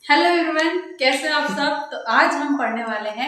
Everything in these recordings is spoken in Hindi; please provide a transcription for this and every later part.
हेलो एवरीवन, कैसे हैं आप सब। तो आज हम पढ़ने वाले हैं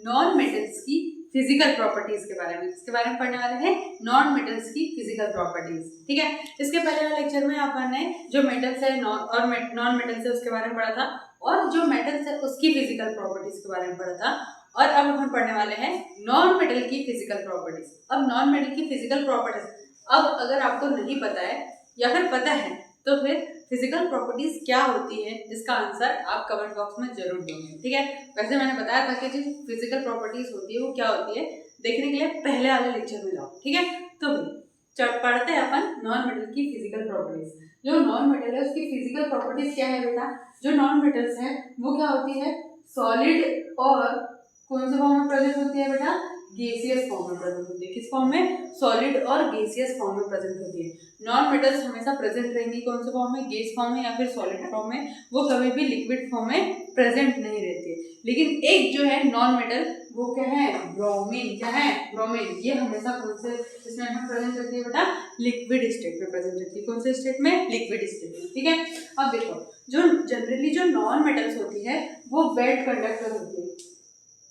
नॉन मेटल्स की फिजिकल प्रॉपर्टीज के बारे में। इसके बारे में पढ़ने वाले हैं नॉन मेटल्स की फिजिकल प्रॉपर्टीज। ठीक है, इसके पहले वाले लेक्चर में अपन ने जो मेटल्स है नॉन मेटल्स है उसके बारे में पढ़ा था, और जो मेटल्स है उसकी फिजिकल प्रॉपर्टीज के बारे में पढ़ा था। और अब अपन पढ़ने वाले हैं नॉन मेटल की फिजिकल प्रॉपर्टीज। अब नॉन मेटल की फिजिकल प्रॉपर्टीज अब अगर आपको नहीं पता है या फिर पता है तो फिर फिजिकल प्रॉपर्टीज क्या होती है, इसका आंसर आप कमेंट बॉक्स में जरूर देंगे। ठीक है, वैसे मैंने बताया था कि जो फिजिकल प्रॉपर्टीज होती है वो क्या होती है, देखने के लिए पहले वाले लेक्चर में जाओ। ठीक है, तो पढ़ते हैं अपन नॉन मेटल की फिजिकल प्रॉपर्टीज। जो नॉन मेटल है उसकी फिजिकल प्रॉपर्टीज क्या है बेटा। जो नॉन मेटल्स है वो क्या होती है, सॉलिड और कौन से फॉर्म में प्रेजेंट होती है बेटा, गैसियस फॉर्म में प्रेजेंट होती है। किस फॉर्म में, सॉलिड और गैसियस फॉर्म में प्रेजेंट होती है। नॉन मेटल्स हमेशा प्रेजेंट रहेंगी कौन से फॉर्म में, गैस फॉर्म में या फिर सॉलिड फॉर्म में। वो कभी भी लिक्विड फॉर्म में प्रेजेंट नहीं रहती है। लेकिन एक जो है नॉन मेटल वो क्या है, ब्रोमीन। क्या है, ब्रोमीन। ये हमेशा कौन से स्टेट में प्रेजेंट रहती है बेटा, लिक्विड स्टेट में प्रेजेंट रहती है। कौन से स्टेट में, लिक्विड स्टेट में। ठीक है, अब देखो जो जनरली जो नॉन मेटल्स होती है वो बेड कंडक्टर होती है।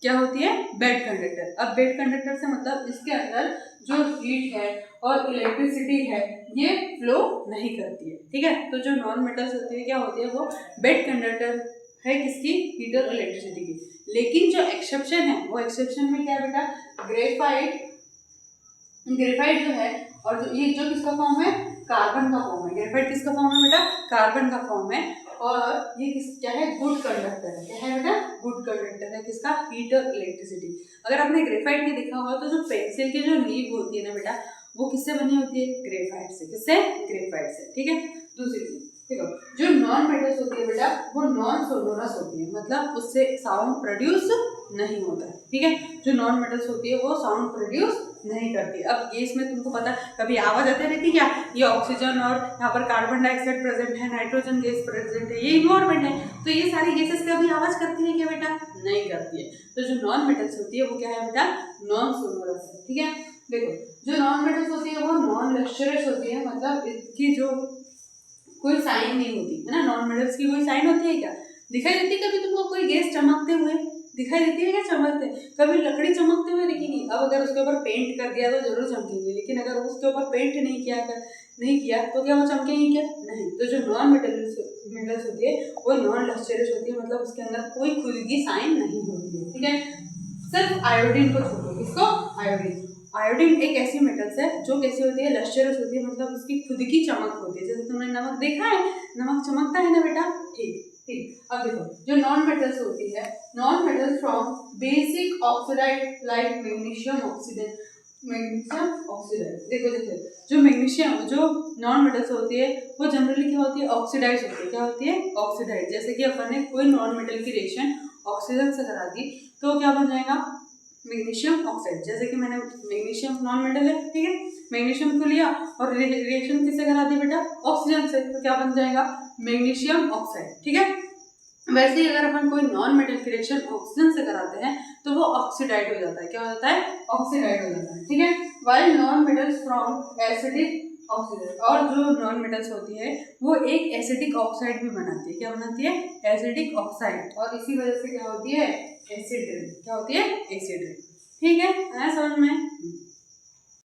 क्या होती है, बेड कंडक्टर। अब बेड कंडक्टर से मतलब इसके अंदर जो हीट है और इलेक्ट्रिसिटी है ये फ्लो नहीं करती है। ठीक है, तो जो नॉन मेटल्स होती है क्या होती है, वो बेड कंडक्टर है किसकी, हीट और इलेक्ट्रिसिटी की। लेकिन जो एक्सेप्शन है वो एक्सेप्शन में क्या है बेटा, ग्रेफाइट। ग्रेफाइट जो है और ये जो किसका फॉर्म है, कार्बन का फॉर्म है। ग्रेफाइट किसका फॉर्म है बेटा, कार्बन का फॉर्म है। और ये किस क्या है, गुड कंडक्टर है। क्या है बेटा, गुड कंडक्टर है किसका, हीट और इलेक्ट्रिसिटी। अगर आपने ग्रेफाइट नहीं देखा होगा तो जो पेंसिल की जो नीब होती है ना बेटा, वो किससे बनी होती है, ग्रेफाइट से। किससे, ग्रेफाइट से। ठीक है, दूसरी चीज देखो, जो नॉन मेटल्स होती है बेटा वो नॉन सोनोरस होती है, मतलब उससे साउंड प्रोड्यूस नहीं होता है। ठीक है, जो नॉन मेटल्स होती है वो साउंड प्रोड्यूस नहीं करती। अब गैस में तुमको पता कभी आवाज आती रहती है क्या, ये ऑक्सीजन और यहाँ पर कार्बन डाइऑक्साइड प्रेजेंट है, नाइट्रोजन गैस प्रेजेंट है, ये इन्वायरमेंट है। तो ये सारी गैसेस कभी आवाज करती है क्या बेटा, नहीं करती है। तो जो नॉन मेटल्स होती है वो क्या है बेटा, नॉन सोनोरस है। ठीक है, देखो जो नॉन मेटल्स होती है वो नॉन लस्टरस होती है, मतलब इसकी जो कोई साइन नहीं होती है ना। नॉन मेटल्स की कोई साइन होती है क्या, दिखाई देती है कभी तुमको कोई गैस चमकते हुए दिखाई देती है क्या, चमकते कभी लकड़ी चमकते हुए दिखेगी। अब अगर उसके ऊपर पेंट कर दिया तो जरूर चमकेंगे, लेकिन अगर उसके ऊपर पेंट नहीं किया तो क्या वो चमकेंगी क्या, नहीं। तो जो नॉन मेटल्स होती है वो नॉन लस्टरस होती है, मतलब उसके अंदर कोई खुद की साइन नहीं होती है। ठीक है, सिर्फ आयोडीन को छोड़ो। किसको, आयोडीन। आयोडीन एक ऐसी मेटल्स है जो कैसी होती है, लस्टरस होती है, मतलब उसकी खुद की चमक होती है। जैसे तुमने नमक देखा है, नमक चमकता है ना बेटा। ठीक ठीक, अब देखो जो नॉन मेटल्स होती है, non metals from basic oxide like magnesium oxidant. Magnesium oxidised, देखो देखो जो मैग्नीशियम जो नॉन मेटल्स होती है वो जनरली क्या होती है, ऑक्सीडाइज होती है। क्या होती है, ऑक्सीडाइज। जैसे कि अपन ने कोई नॉन मेटल की रिएक्शन ऑक्सीजन से करा दी तो क्या बन जाएगा, मैग्नीशियम ऑक्साइड। जैसे कि मैंने मैग्नीशियम नॉन मेटल है, ठीक है, मैग्नीशियम को लिया और रिएक्शन किससे करा दी बेटा, ऑक्सीजन से, तो क्या बन जाएगा, मैग्नीशियम ऑक्साइड। ठीक है, वैसे ही अगर अपन कोई नॉन मेटल की रिएक्शन ऑक्सीजन से कराते हैं तो वो ऑक्सीडाइड हो जाता है। क्या हो जाता है, ऑक्सीडाइड हो जाता है। ठीक है, while non metals from acidic oxygen, और जो नॉन मेटल्स होती है वो एक एसिडिक ऑक्साइड भी बनाती है। क्या बनाती है, एसिडिक ऑक्साइड, और इसी वजह से क्या होती है, एसिड रेन। क्या होती है, एसिड रेन। ठीक है, आया समझ में।